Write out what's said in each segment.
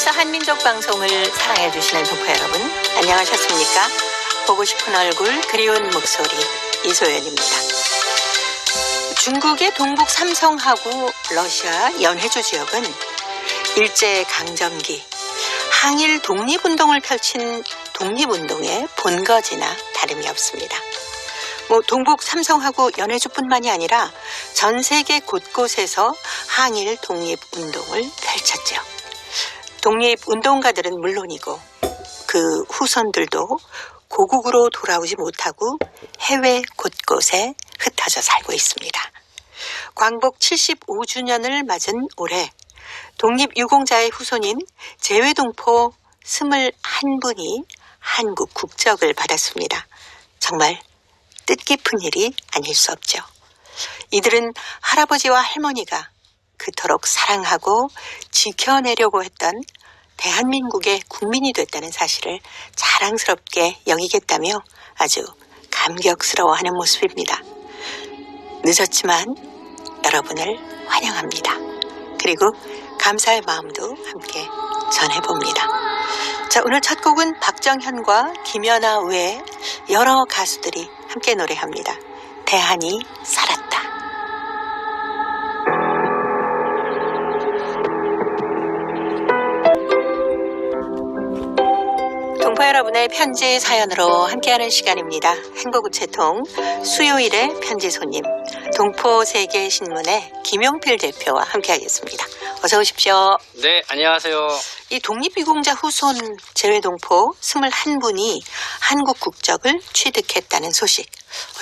KBS 한민족 방송을 사랑해주시는 동포 여러분, 안녕하셨습니까? 보고 싶은 얼굴, 그리운 목소리, 이소연입니다. 중국의 동북 삼성하고 러시아 연해주 지역은 일제강점기 항일 독립운동을 펼친 독립운동의 본거지나 다름이 없습니다. 동북 삼성하고 연해주뿐만이 아니라 전 세계 곳곳에서 항일 독립운동을 펼쳤죠. 독립운동가들은 물론이고 그 후손들도 고국으로 돌아오지 못하고 해외 곳곳에 흩어져 살고 있습니다. 광복 75주년을 맞은 올해 독립유공자의 후손인 재외동포 21분이 한국 국적을 받았습니다. 정말 뜻깊은 일이 아닐 수 없죠. 이들은 할아버지와 할머니가 그토록 사랑하고 지켜내려고 했던 대한민국의 국민이 됐다는 사실을 자랑스럽게 여기겠다며 아주 감격스러워하는 모습입니다. 늦었지만 여러분을 환영합니다. 그리고 감사의 마음도 함께 전해봅니다. 자, 오늘 첫 곡은 박정현과 김연아 외에 여러 가수들이 함께 노래합니다. 대한이 살았다. 동포 여러분의 편지 사연으로 함께하는 시간입니다. 행복우체통 수요일의 편지 손님, 동포세계신문의 김용필 대표와 함께하겠습니다. 어서 오십시오. 네, 안녕하세요. 이 독립유공자 후손 재외동포 21분이 한국 국적을 취득했다는 소식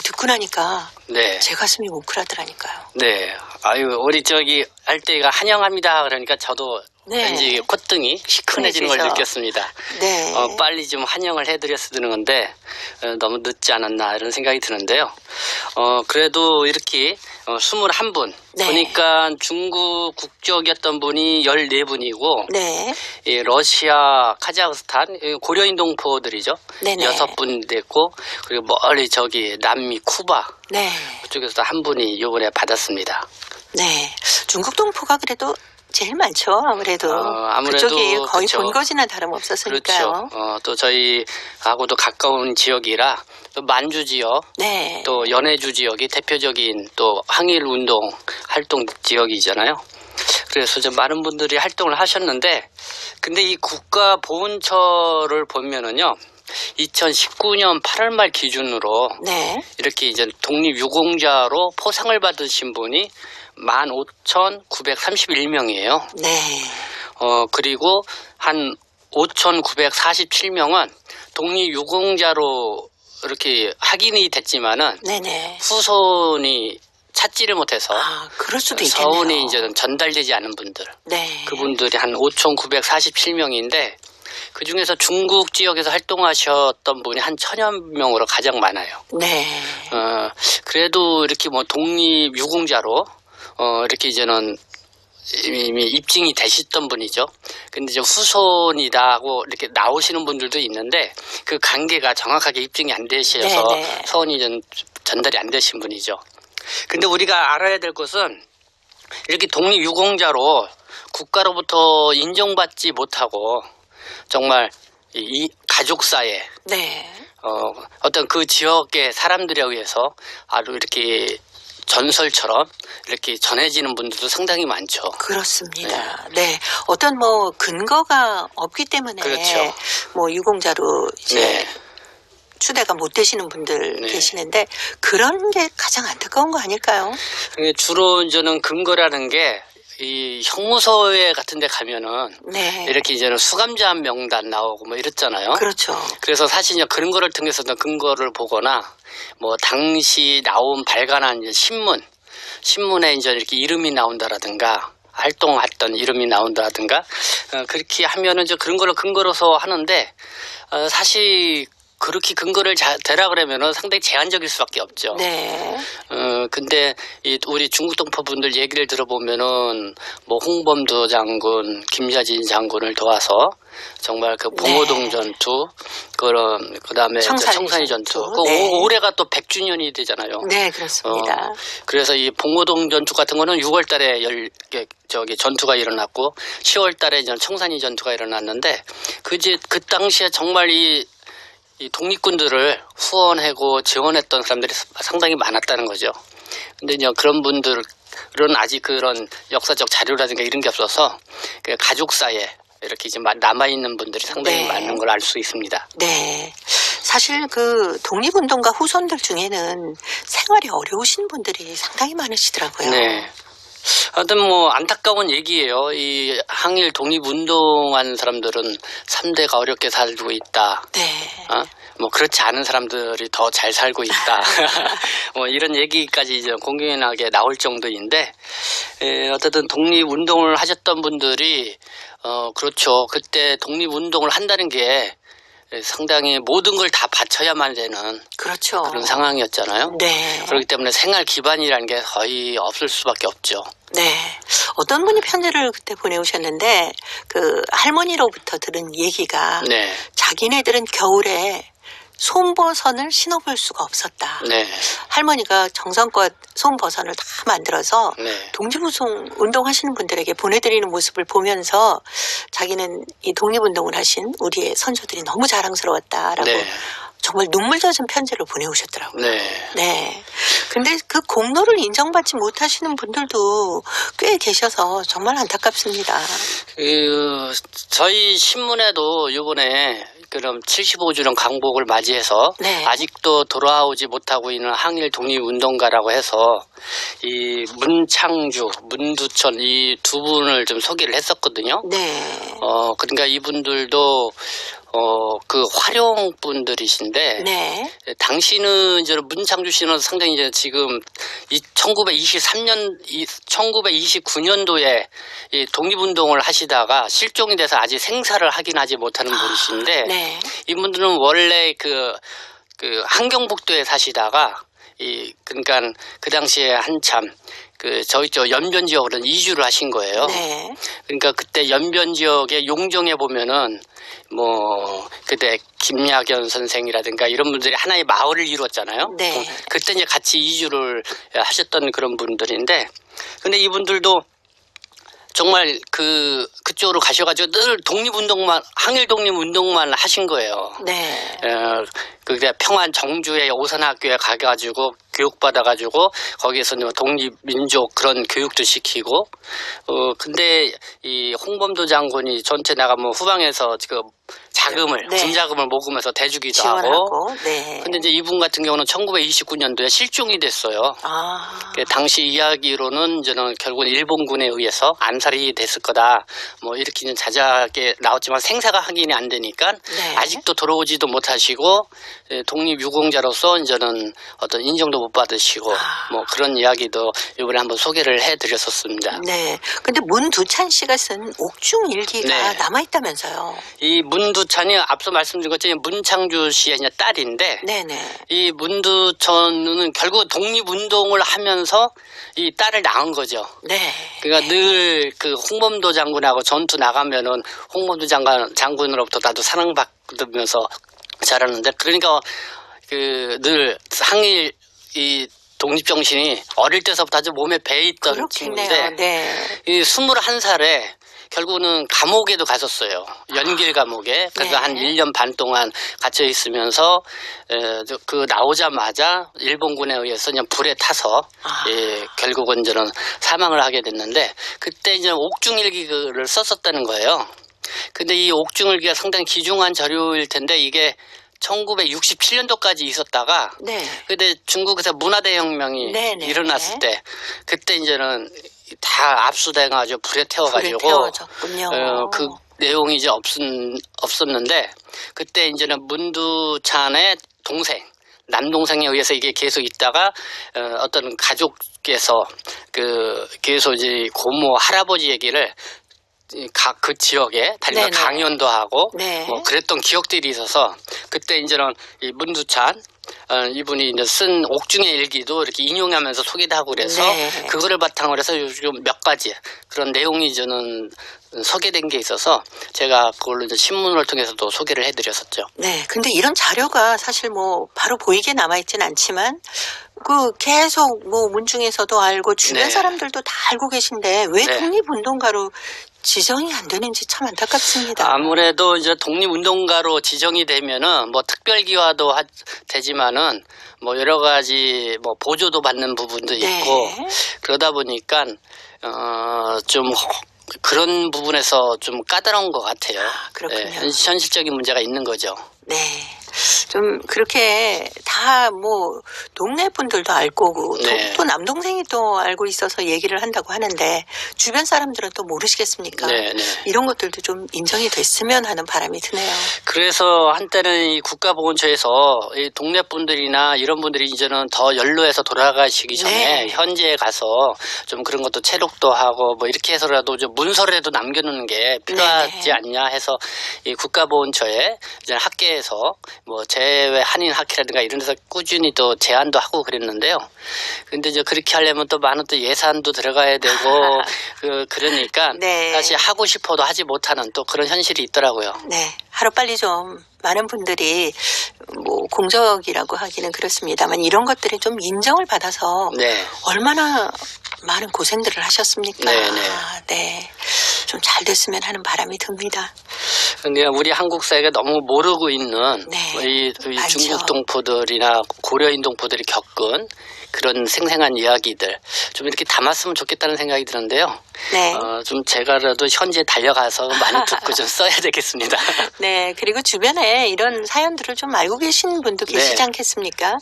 듣고 나니까 네. 제 가슴이 뭉클하더라니까요. 네, 아유 우리 저기 할 때가 환영합니다. 그러니까 저도 네. 왠지 콧등이 시큰해지는 걸 느꼈습니다. 네. 빨리 좀 환영을 해드렸어야 되는 건데 너무 늦지 않았나 이런 생각이 드는데요. 그래도 이렇게 21분 네. 보니까 중국 국적이었던 분이 14분이고 네. 러시아, 카자흐스탄 고려인 동포들이죠. 네네. 6분 됐고 그리고 멀리 저기 남미 쿠바 네. 그쪽에서 한 분이 이번에 받았습니다. 네. 중국 동포가 그래도 제일 많죠. 아무래도 그쪽이 거의 그렇죠. 본거지나 다름없었으니까요. 그렇죠. 또 저희하고도 가까운 지역이라 또 만주 지역, 네. 또 연해주 지역이 대표적인 또 항일 운동 활동 지역이잖아요. 그래서 좀 많은 분들이 활동을 하셨는데, 근데 이 국가보훈처를 보면은요, 2019년 8월 말 기준으로 네. 이렇게 이제 독립유공자로 포상을 받으신 분이 15,931명이에요. 네. 그리고 한 5,947명은 독립유공자로 이렇게 확인이 됐지만은 네네. 후손이 찾지를 못해서 그럴 수도 있겠네요. 서운이 이제 전달되지 않은 분들. 네. 그분들이 한 5,947명인데 그 중에서 중국 지역에서 활동하셨던 분이 한 1,000여 명으로 가장 많아요. 네. 그래도 이렇게 독립유공자로 이렇게 이제는 이미 입증이 되셨던 분이죠. 근데 이제 후손이라고 이렇게 나오시는 분들도 있는데 그 관계가 정확하게 입증이 안 되셔서 네네. 서운이 전달이 안 되신 분이죠. 근데 우리가 알아야 될 것은 이렇게 독립유공자로 국가로부터 인정받지 못하고 정말 이 가족사에 네. 어떤 그 지역의 사람들에 의해서 아주 이렇게 전설처럼 이렇게 전해지는 분들도 상당히 많죠. 그렇습니다. 네. 어떤 근거가 없기 때문에 그렇죠. 유공자로 이제 네. 추대가 못 되시는 분들 네. 계시는데 그런 게 가장 안타까운 거 아닐까요? 주로 저는 근거라는 게 이 형무소에 같은 데 가면은 네. 이렇게 이제는 수감자 명단 나오고 이랬잖아요. 그렇죠. 그래서 사실 이제 그런 거를 통해서도 근거를 보거나 당시 발간한 신문에 이제 이렇게 이름이 나온다라든가 활동했던 이름이 나온다라든가 그렇게 하면은 이제 그런 거를 근거로서 하는데 사실 그렇게 근거를 대라 그러면은 상당히 제한적일 수밖에 없죠. 네. 근데 우리 중국 동포분들 얘기를 들어보면은 홍범도 장군, 김여진 장군을 도와서 정말 그 봉오동 전투, 그다음에 청산리 전투. 네. 올해가 또 100주년이 되잖아요. 네, 그렇습니다. 그래서 이 봉오동 전투 같은 거는 6월달에 전투가 일어났고 10월달에 이제 청산리 전투가 일어났는데 그 당시에 정말 이 독립군들을 후원하고 지원했던 사람들이 상당히 많았다는 거죠. 근데 이제 그런 분들은 아직 그런 역사적 자료라든가 이런 게 없어서 그 가족사에 이렇게 이제 남아있는 분들이 상당히 네. 많은 걸 알 수 있습니다. 네. 사실 그 독립운동가 후손들 중에는 생활이 어려우신 분들이 상당히 많으시더라고요. 네. 하여튼 뭐 안타까운 얘기예요. 이 항일 독립운동한 사람들은 3대가 어렵게 살고 있다. 네. 뭐 그렇지 않은 사람들이 더 잘 살고 있다. 뭐 이런 얘기까지 이제 공공연하게 나올 정도인데, 어쨌든 독립운동을 하셨던 분들이 그렇죠. 그때 독립운동을 한다는 게 상당히 모든 걸 다 바쳐야만 되는 그렇죠. 그런 상황이었잖아요. 네. 그렇기 때문에 생활 기반이라는 게 거의 없을 수밖에 없죠. 네. 어떤 분이 편지를 그때 보내오셨는데 그 할머니로부터 들은 얘기가 네. 자기네들은 겨울에 솜버선을 신어볼 수가 없었다. 네. 할머니가 정성껏 솜버선을 다 만들어서 네. 독립운동 하시는 분들에게 보내드리는 모습을 보면서 자기는 이 독립운동을 하신 우리의 선조들이 너무 자랑스러웠다라고 네. 정말 눈물 젖은 편지를 보내오셨더라고요. 네. 네. 근데 그 공로를 인정받지 못하시는 분들도 꽤 계셔서 정말 안타깝습니다. 저희 신문에도 이번에 그럼 75주년 강복을 맞이해서 네. 아직도 돌아오지 못하고 있는 항일 독립운동가라고 해서 이 문창주, 문두천 이 두 분을 좀 소개를 했었거든요. 네. 그러니까 이분들도 그 활용 분들이신데 네. 당시는 이제 문창주 씨는 상당히 이제 지금 1929년도에 이 독립운동을 하시다가 실종이 돼서 아직 생사를 확인하지 못하는 분이신데 네. 이분들은 원래 그 함경북도에 사시다가 그러니까 그 당시에 한참 저희 저 연변 지역으로 이주를 하신 거예요. 네. 그러니까 그때 연변 지역의 용정에 보면은 뭐 그때 김야견 선생이라든가 이런 분들이 하나의 마을을 이루었잖아요. 네. 그때 이제 같이 이주를 하셨던 그런 분들인데, 근데 이분들도 정말 그쪽으로 가셔가지고 늘 항일 독립운동만 하신 거예요. 네. 그게 평안 정주의 오산학교에 가가지고 교육받아가지고 거기에서 독립민족 그런 교육도 시키고, 근데 이 홍범도 장군이 전체 나가면 후방에서 자금을, 네. 군자금을 모금해서 대주기도 지원하고. 하고. 네. 근데 이제 이분 같은 경우는 1929년도에 실종이 됐어요. 당시 이야기로는 이제는 결국은 일본군에 의해서 암살이 됐을 거다. 뭐 이렇게 자작에 나왔지만 생사가 확인이 안 되니까 네. 아직도 돌아오지도 못하시고 독립유공자로서 이제는 어떤 인정도 못 받으시고 뭐 그런 이야기도 이번에 한번 소개를 해드렸었습니다. 네. 근데 문두찬 씨가 쓴 옥중 일기가 네. 남아있다면서요. 이 문두찬이 앞서 말씀드린 것처럼 문창주 씨의 이제 딸인데 네네. 이 문두천은 결국 독립운동을 하면서 이 딸을 낳은 거죠. 네. 그러니까 늘 그 홍범도 장군하고 전투 나가면은 홍범도 장군으로부터 나도 사랑받으면서 자라는데, 그러니까 늘 항일 이 독립정신이 어릴 때서부터 아주 몸에 배있던 그렇겠네요. 친구인데, 네. 이 21살에 결국은 감옥에도 갔었어요. 연길 감옥에. 그래서 네. 한 1년 반 동안 갇혀 있으면서 나오자마자 일본군에 의해서 그냥 불에 타서 결국은 이제는 사망을 하게 됐는데, 그때 이제 옥중일기를 썼었다는 거예요. 근데 이 옥중일기가 상당히 귀중한 자료일 텐데 이게 1967년도까지 있었다가 네. 근데 중국에서 문화대혁명이 네네. 일어났을 때 그때 이제는 다 압수돼가지고 불에 태워가지고 태워졌군요. 그 내용이 이제 없었는데, 그때 이제는 문두찬의 동생, 남동생에 의해서 이게 계속 있다가 어떤 가족께서 계속 이제 고모 할아버지 얘기를 그 지역에 다니면서 네네. 강연도 하고 네. 뭐 그랬던 기억들이 있어서 그때 이제는 이 문두찬 이분이 이제 쓴 옥중의 일기도 이렇게 인용하면서 소개도 하고 그래서 네. 그거를 바탕으로 해서 요즘 몇 가지 그런 내용이 저는 소개된 게 있어서 제가 그걸로 이제 신문을 통해서도 소개를 해드렸었죠. 네. 근데 이런 자료가 사실 뭐 바로 보이게 남아있진 않지만 그 계속 뭐 문중에서도 알고 주변 네. 사람들도 다 알고 계신데 왜 네. 독립운동가로 지정이 안 되는지 참 안타깝습니다. 아무래도 이제 독립운동가로 지정이 되면은 뭐 특별기화도 되지만은 뭐 여러 가지 뭐 보조도 받는 부분도 네. 있고 그러다 보니까 좀 그런 부분에서 좀 까다로운 것 같아요. 그렇군요. 예, 현실적인 문제가 있는 거죠. 네. 좀 그렇게 다 뭐 동네 분들도 알고 네. 또 남동생이 또 알고 있어서 얘기를 한다고 하는데 주변 사람들은 또 모르시겠습니까? 네, 네. 이런 것들도 좀 인정이 됐으면 하는 바람이 드네요. 그래서 한때는 이 국가보훈처에서 이 동네 분들이나 이런 분들이 이제는 더 연로해서 돌아가시기 전에 네. 현지에 가서 좀 그런 것도 체록도 하고 뭐 이렇게 해서라도 좀 문서라도 남겨놓는 게 필요하지 네. 않냐 해서 이 국가보훈처에 이제 학계에서 뭐 재외 한인 학회라든가 이런 데서 꾸준히 또 제안도 하고 그랬는데요. 근데 이제 그렇게 하려면 또 많은 또 예산도 들어가야 되고 그러니까 네. 사실 하고 싶어도 하지 못하는 또 그런 현실이 있더라고요. 네. 하루빨리 좀 많은 분들이 뭐 공적이라고 하기는 그렇습니다만 이런 것들이 좀 인정을 받아서 네. 얼마나 많은 고생들을 하셨습니까? 네, 네. 네. 좀 잘 됐으면 하는 바람이 듭니다. 근데 우리 한국 사회가 너무 모르고 있는 네, 이 많죠. 중국 동포들이나 고려인 동포들이 겪은 그런 생생한 이야기들 좀 이렇게 담았으면 좋겠다는 생각이 드는데요. 네. 좀 제가라도 현지에 달려가서 많이 듣고 좀 써야 되겠습니다. 네. 그리고 주변에 이런 사연들을 좀 알고 계신 분도 계시지 네. 않겠습니까?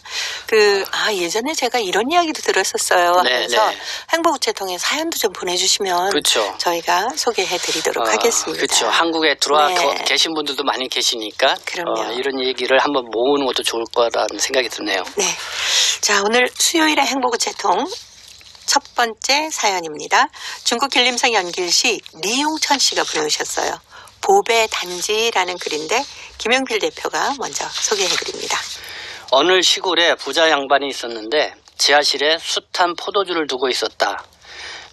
예전에 제가 이런 이야기도 들었었어요 네, 하면서 네. 행복우체통에 사연도 좀 보내주시면 그렇죠. 저희가 소개해 드리도록 하겠습니다. 그렇죠. 한국에 들어와 네. 계신 분들도 많이 계시니까 그럼요. 이런 얘기를 한번 모으는 것도 좋을 거라는 생각이 드네요. 네. 자, 오늘 수요일의 행복우체통 첫 번째 사연입니다. 중국 길림성 연길시 리용천 씨가 보내주셨어요. 보배 단지라는 글인데 김영필 대표가 먼저 소개해드립니다. 어느 시골에 부자 양반이 있었는데 지하실에 숱한 포도주를 두고 있었다.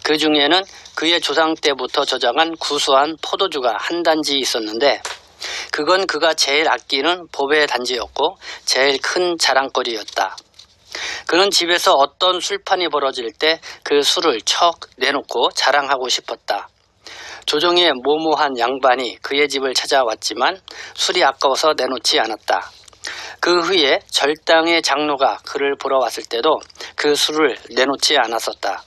그 중에는 그의 조상 때부터 저장한 구수한 포도주가 한 단지 있었는데 그건 그가 제일 아끼는 보배 단지였고 제일 큰 자랑거리였다. 그는 집에서 어떤 술판이 벌어질 때 그 술을 척 내놓고 자랑하고 싶었다. 조정의 모모한 양반이 그의 집을 찾아왔지만 술이 아까워서 내놓지 않았다. 그 후에 절당의 장로가 그를 보러 왔을 때도 그 술을 내놓지 않았었다.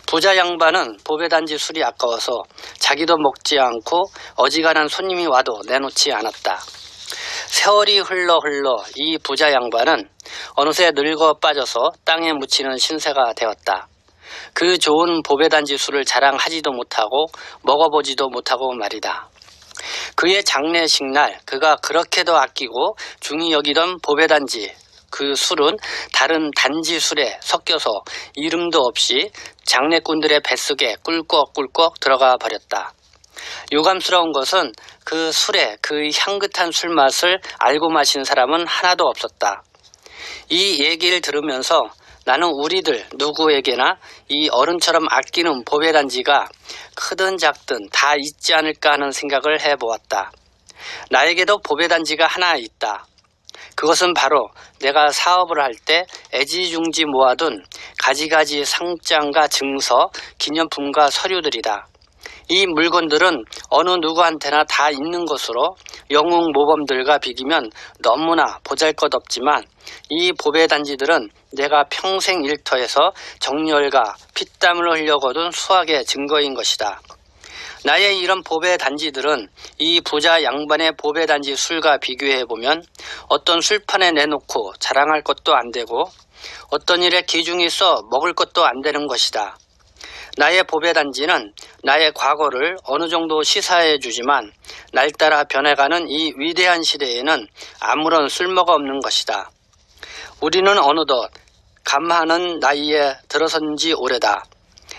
부자 양반은 보배단지 술이 아까워서 자기도 먹지 않고 어지간한 손님이 와도 내놓지 않았다. 세월이 흘러 이 부자 양반은 어느새 늙어 빠져서 땅에 묻히는 신세가 되었다. 그 좋은 보배단지 술을 자랑하지도 못하고 먹어보지도 못하고 말이다. 그의 장례식 날 그가 그렇게도 아끼고 중히 여기던 보배단지 그 술은 다른 단지 술에 섞여서 이름도 없이 장례꾼들의 뱃속에 꿀꺽꿀꺽 들어가 버렸다. 유감스러운 것은 그 술의 그 향긋한 술맛을 알고 마신 사람은 하나도 없었다. 이 얘기를 들으면서 나는 우리들 누구에게나 이 어른처럼 아끼는 보배단지가 크든 작든 다 있지 않을까 하는 생각을 해보았다. 나에게도 보배단지가 하나 있다. 그것은 바로 내가 사업을 할 때 애지중지 모아둔 가지가지 상장과 증서, 기념품과 서류들이다. 이 물건들은 어느 누구한테나 다 있는 것으로 영웅 모범들과 비기면 너무나 보잘것없지만 이 보배단지들은 내가 평생 일터에서 정열과 피땀을 흘려 거둔 수학의 증거인 것이다. 나의 이런 보배단지들은 이 부자 양반의 보배단지 술과 비교해보면 어떤 술판에 내놓고 자랑할 것도 안 되고 어떤 일에 기중이 써 먹을 것도 안 되는 것이다. 나의 보배단지는 나의 과거를 어느 정도 시사해 주지만 날따라 변해가는 이 위대한 시대에는 아무런 쓸모가 없는 것이다. 우리는 어느덧 감하는 나이에 들어선 지 오래다.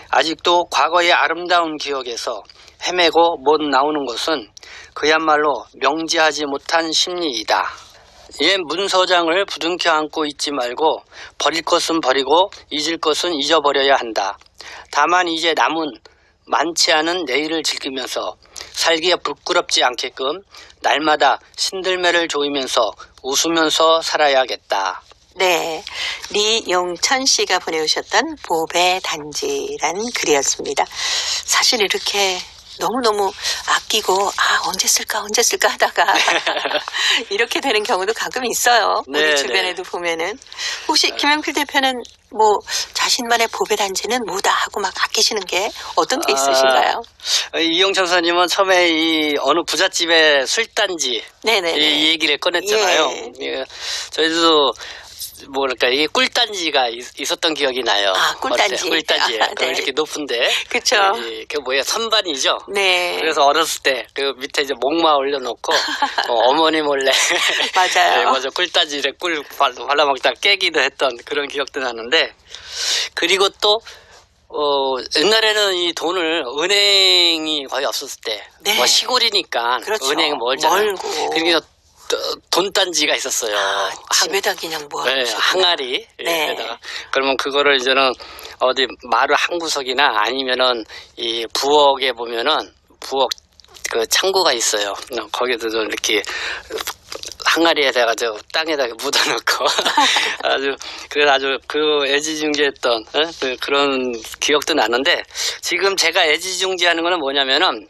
아직도 과거의 아름다운 기억에서 헤매고 못 나오는 것은 그야말로 명지하지 못한 심리이다. 옛 문서장을 부둥켜 안고 있지 말고 버릴 것은 버리고 잊을 것은 잊어버려야 한다. 다만 이제 남은 많지 않은 내일을 즐기면서 살기에 부끄럽지 않게끔 날마다 신들매를 조이면서 웃으면서 살아야겠다. 네, 리용천 씨가 보내오셨던 보배 단지란 글이었습니다. 사실 이렇게 너무너무 아끼고 언제 쓸까 하다가 이렇게 되는 경우도 가끔 있어요. 우리 네, 주변에도 보면은. 혹시 김영필 대표는 뭐 자신만의 보배 단지는 뭐다 하고 막 아끼시는 게 어떤 게 있으신가요? 이용천 선생님은 처음에 이 어느 부잣집의 술단지 네네. 이 얘기를 꺼냈잖아요. 예, 저희도 뭐랄까 이 꿀단지가 있었던 기억이 나요. 꿀단지. 꿀단지. 네. 이렇게 높은데. 그쵸. 그 뭐야 선반이죠. 네. 그래서 어렸을 때 그 밑에 이제 목마 올려놓고 어머니 몰래 맞아요. 네, 맞아 꿀단지에 꿀 발라먹다 깨기도 했던 그런 기억도 나는데 그리고 또 옛날에는 이 돈을 은행이 거의 없었을 때, 네. 뭐 시골이니까 그렇죠. 은행은 멀잖아요. 멀고. 그러니까 돈단지가 있었어요. 집에다 그냥 뭐 네, 항아리. 네. 에다가 그러면 그거를 이제는 어디 마을 한 구석이나 아니면은 이 부엌에 보면은 부엌 그 창고가 있어요. 거기도 좀 이렇게 항아리에다가 저 땅에다 묻어놓고 아주 그 애지중지했던 그런 기억도 나는데 지금 제가 애지중지하는 거는 뭐냐면은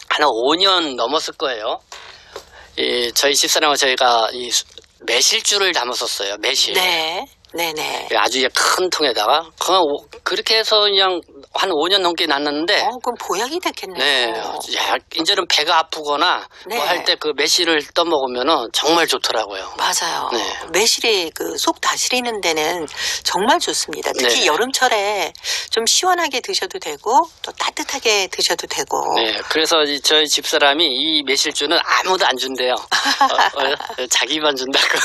한 5년 넘었을 거예요. 저희 집사람과 저희가 이 매실주를 담았었어요. 매실. 네. 네네. 아주 큰 통에다가 그렇게 해서 그냥 한 5년 넘게 났는데 그럼 보약이 됐겠네요. 네, 야, 이제는 배가 아프거나 네. 뭐 할 때 그 매실을 떠먹으면은 정말 좋더라고요. 맞아요. 네. 매실이 그 속 다스리는 데는 정말 좋습니다. 특히 네. 여름철에 좀 시원하게 드셔도 되고 또 따뜻하게 드셔도 되고. 네, 그래서 저희 집사람이 이 매실주는 아무도 안 준대요. 자기만 준다고.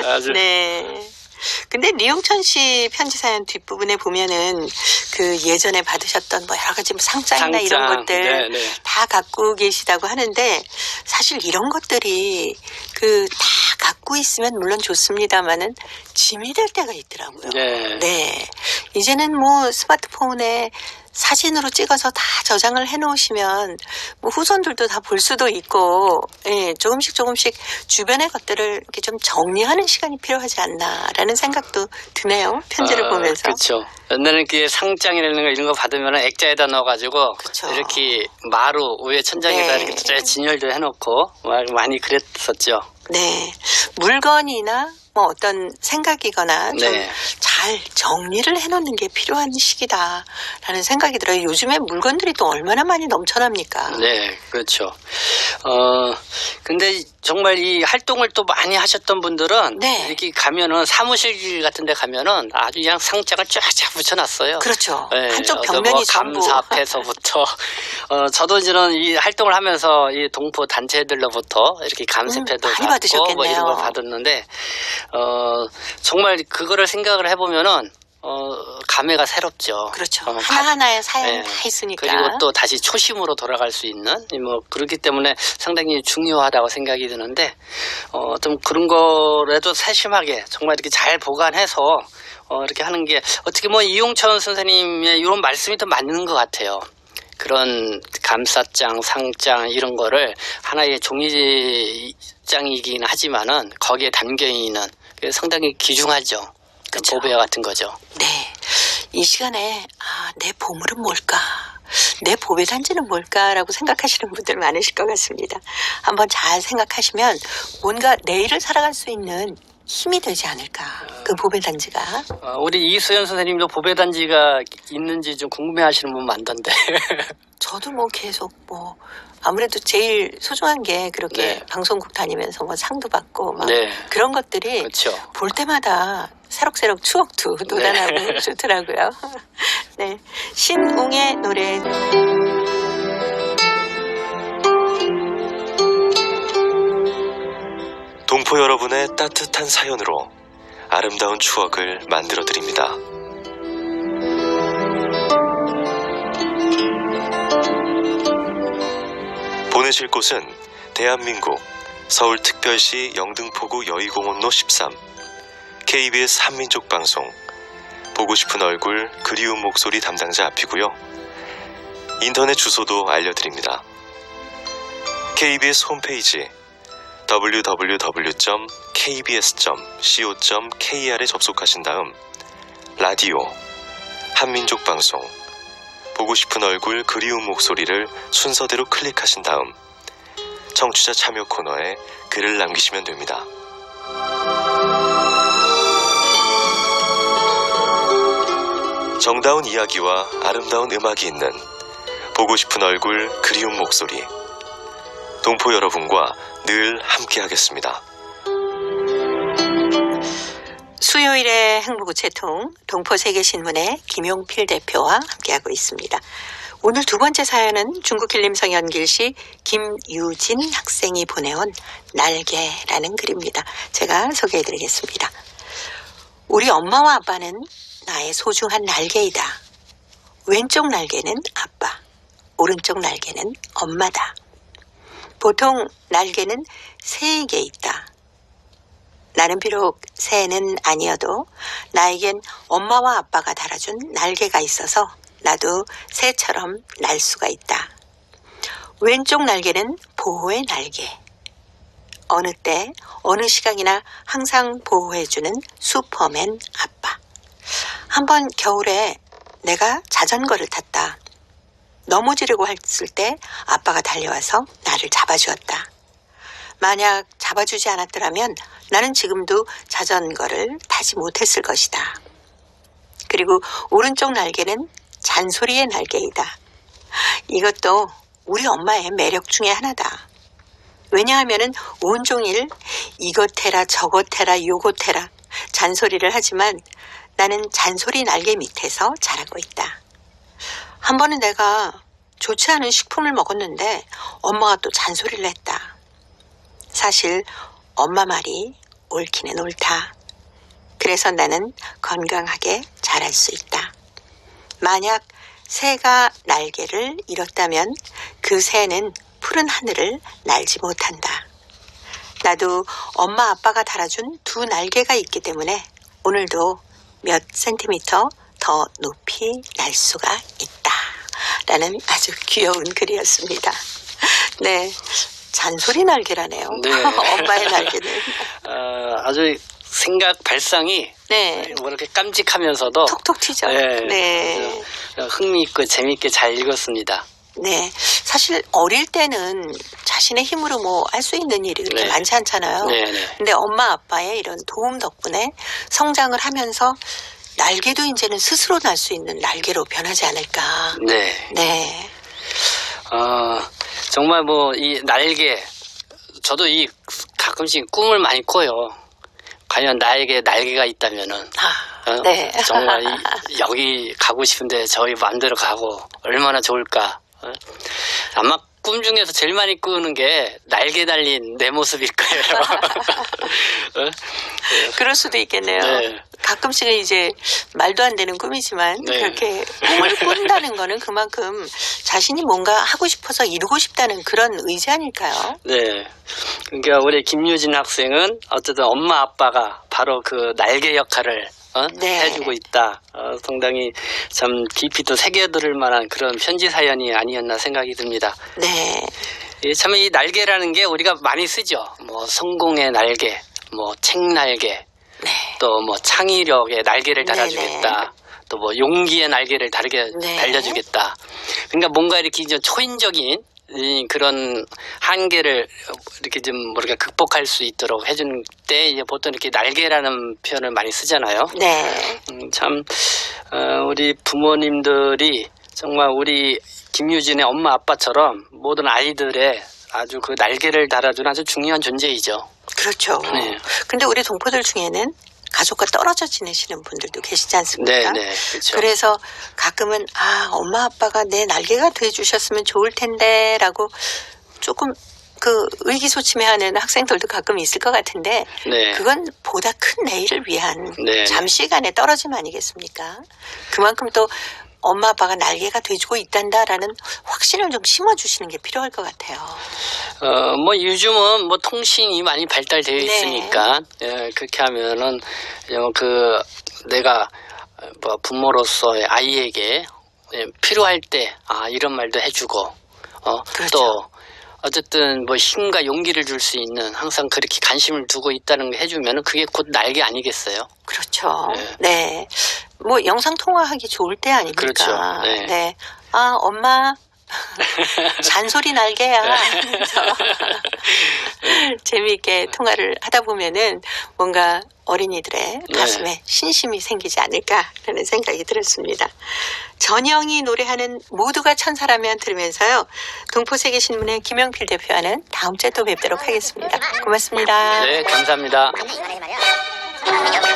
아주 네. 근데 리용천 씨 편지 사연 뒷부분에 보면은 그 예전에 받으셨던 뭐 여러 가지 상장이나 이런 것들 네. 다 갖고 계시다고 하는데 사실 이런 것들이 그 다 갖고 있으면 물론 좋습니다만은 짐이 될 때가 있더라고요. 네. 네. 이제는 뭐 스마트폰에 사진으로 찍어서 다 저장을 해 놓으시면 뭐 후손들도 다 볼 수도 있고, 예, 조금씩 주변의 것들을 이렇게 좀 정리하는 시간이 필요하지 않나라는 생각도 드네요. 편지를 보면서. 그렇죠. 옛날에는 그 상장이라는 거 이런 거 받으면 액자에다 넣어가지고 그쵸. 이렇게 마루 위에 천장에다 네. 이렇게 진열도 해놓고 많이 그랬었죠. 네. 물건이나 뭐 어떤 생각이거나 좀 네. 잘 정리를 해놓는 게 필요한 시기다라는 생각이 들어요. 요즘에 물건들이 또 얼마나 많이 넘쳐납니까? 네, 그렇죠. 근데 정말 이 활동을 또 많이 하셨던 분들은 네. 이렇게 가면은 사무실 같은 데 가면은 아주 그냥 상장을 쫙쫙 붙여놨어요. 그렇죠. 네, 한쪽 어떤 벽면이 뭐 전부. 감사 앞에서부터 저도 이제는 이 활동을 하면서 이 동포 단체들로부터 이렇게 감사패도 많이 받고 받으셨겠네요. 뭐 이런 거 받았는데 정말 그거를 생각을 해보면은 감회가 새롭죠. 그렇죠. 하나하나의 사연이 네. 다 있으니까. 그리고 또 다시 초심으로 돌아갈 수 있는 뭐 그렇기 때문에 상당히 중요하다고 생각이 드는데 좀 그런 거라도 세심하게 정말 이렇게 잘 보관해서 이렇게 하는 게 어떻게 뭐 이용천 선생님의 이런 말씀이 더 맞는 것 같아요. 그런 감사장, 상장 이런 거를 하나의 종이장이긴 하지만은 거기에 담겨 있는 상당히 귀중하죠. 그쵸. 보배 같은 거죠. 네. 이 시간에 내 보물은 뭘까? 내 보배 단지는 뭘까라고 생각하시는 분들 많으실 것 같습니다. 한번 잘 생각하시면 뭔가 내일을 살아갈 수 있는 힘이 되지 않을까. 그 보배 단지가. 우리 이수연 선생님도 보배 단지가 있는지 좀 궁금해하시는 분 많던데. 저도 뭐 계속 뭐 아무래도 제일 소중한 게 그렇게 네. 방송국 다니면서 뭐 상도 받고 막 네. 그런 것들이 그렇죠. 볼 때마다 새록새록 추억도 돋아나고 좋더라고요. 네, 신웅의 노래. 동포 여러분의 따뜻한 사연으로 아름다운 추억을 만들어 드립니다. 보내실 곳은 대한민국 서울특별시 영등포구 여의공원로 13 KBS 한민족 방송 보고 싶은 얼굴 그리운 목소리 담당자 앞이고요. 인터넷 주소도 알려드립니다. KBS 홈페이지 www.kbs.co.kr에 접속하신 다음 라디오 한민족 방송 보고 싶은 얼굴 그리운 목소리를 순서대로 클릭하신 다음 청취자 참여 코너에 글을 남기시면 됩니다. 정다운 이야기와 아름다운 음악이 있는 보고 싶은 얼굴 그리운 목소리 동포 여러분과 늘 함께하겠습니다. 수요일의 행복우체통 동포세계신문의 김용필 대표와 함께하고 있습니다. 오늘 두 번째 사연은 중국 길림성 연길시 김유진 학생이 보내온 날개라는 글입니다. 제가 소개해드리겠습니다. 우리 엄마와 아빠는 나의 소중한 날개이다. 왼쪽 날개는 아빠, 오른쪽 날개는 엄마다. 보통 날개는 새에게 있다. 나는 비록 새는 아니어도 나에겐 엄마와 아빠가 달아준 날개가 있어서 나도 새처럼 날 수가 있다. 왼쪽 날개는 보호의 날개. 어느 때, 어느 시각이나 항상 보호해주는 슈퍼맨 아빠. 한번 겨울에 내가 자전거를 탔다. 넘어지려고 했을 때 아빠가 달려와서 나를 잡아주었다. 만약 잡아주지 않았더라면 나는 지금도 자전거를 타지 못했을 것이다. 그리고 오른쪽 날개는 잔소리의 날개이다. 이것도 우리 엄마의 매력 중에 하나다. 왜냐하면 온종일 이것 해라 저것 해라 요것 해라 잔소리를 하지만 나는 잔소리 날개 밑에서 자라고 있다. 한 번은 내가 좋지 않은 식품을 먹었는데 엄마가 또 잔소리를 했다. 사실 엄마 말이 옳기는 옳다. 그래서 나는 건강하게 자랄 수 있다. 만약 새가 날개를 잃었다면 그 새는 푸른 하늘을 날지 못한다. 나도 엄마 아빠가 달아준 두 날개가 있기 때문에 오늘도 몇 센티미터 더 높이 날 수가 있다. 라는 아주 귀여운 글이었습니다. 네, 잔소리 날개라네요. 네. 엄마의 날개는. 아주 생각 발상이 네, 뭐 이렇게 깜찍하면서도 톡톡 튀죠. 네, 네. 흥미있고 재미있게 잘 읽었습니다. 네, 사실 어릴 때는 자신의 힘으로 뭐 할 수 있는 일이 그렇게 네. 많지 않잖아요. 네, 네. 근데 엄마 아빠의 이런 도움 덕분에 성장을 하면서 날개도 이제는 스스로 날 수 있는 날개로 변하지 않을까. 네. 네, 정말 뭐 이 날개, 저도 이 가끔씩 꿈을 많이 꿔요. 과연 나에게 날개가 있다면은 네. 정말 여기 가고 싶은데 저기 마음대로 가고 얼마나 좋을까. 아마 꿈 중에서 제일 많이 꾸는 게 날개 달린 내 모습일 거예요. 그럴 수도 있겠네요. 네. 가끔씩은 이제 말도 안 되는 꿈이지만 네. 그렇게 꿈을 꾼다는 거는 그만큼 자신이 뭔가 하고 싶어서 이루고 싶다는 그런 의지 아닐까요? 네. 그러니까 우리 김유진 학생은 어쨌든 엄마 아빠가 바로 그 날개 역할을 네. 해주고 있다. 상당히 참 깊이 또 새겨들을 만한 그런 편지 사연이 아니었나 생각이 듭니다. 네. 참 이 날개라는 게 우리가 많이 쓰죠. 뭐 성공의 날개, 뭐 책 날개, 네. 또 뭐 창의력의 날개를 네네. 달아주겠다. 또 뭐 용기의 날개를 네. 달려주겠다. 그러니까 뭔가 이렇게 이제 초인적인 그런 한계를 이렇게 좀 뭐랄까 극복할 수 있도록 해준 때 이제 보통 이렇게 날개라는 표현을 많이 쓰잖아요. 네. 참 우리 부모님들이 정말 우리 김유진의 엄마 아빠처럼 모든 아이들의 아주 그 날개를 달아준 아주 중요한 존재이죠. 그렇죠. 네. 근데 우리 동포들 중에는 가족과 떨어져 지내시는 분들도 계시지 않습니까? 네, 네, 그렇죠. 그래서 가끔은 엄마 아빠가 내 날개가 돼 주셨으면 좋을 텐데라고 조금 그 의기소침해하는 학생들도 가끔 있을 것 같은데 네. 그건 보다 큰 내일을 위한 네. 잠시간의 떨어짐 아니겠습니까? 그만큼 또 엄마 아빠가 날개가 돼주고 있단다라는 확신을 좀 심어주시는 게 필요할 것 같아요. 뭐 요즘은 뭐 통신이 많이 발달되어 네. 있으니까 그렇게 하면은 내가 뭐 부모로서 아이에게 필요할 때 이런 말도 해주고 그렇죠. 또 어쨌든 뭐 힘과 용기를 줄 수 있는 항상 그렇게 관심을 두고 있다는 거 해주면은 그게 곧 날개 아니겠어요? 그렇죠. 네. 네. 뭐 영상 통화하기 좋을 때 아닙니까? 그렇죠. 네. 네. 엄마 잔소리 날개야 하면서 재미있게 통화를 하다 보면은 뭔가 어린이들의 가슴에 신심이 생기지 않을까라는 생각이 들었습니다. 전영이 노래하는 모두가 천사라면 들으면서요. 동포세계신문의 김영필 대표와는 다음 주에 또 뵙도록 하겠습니다. 고맙습니다. 네, 감사합니다. 이거는 말이야.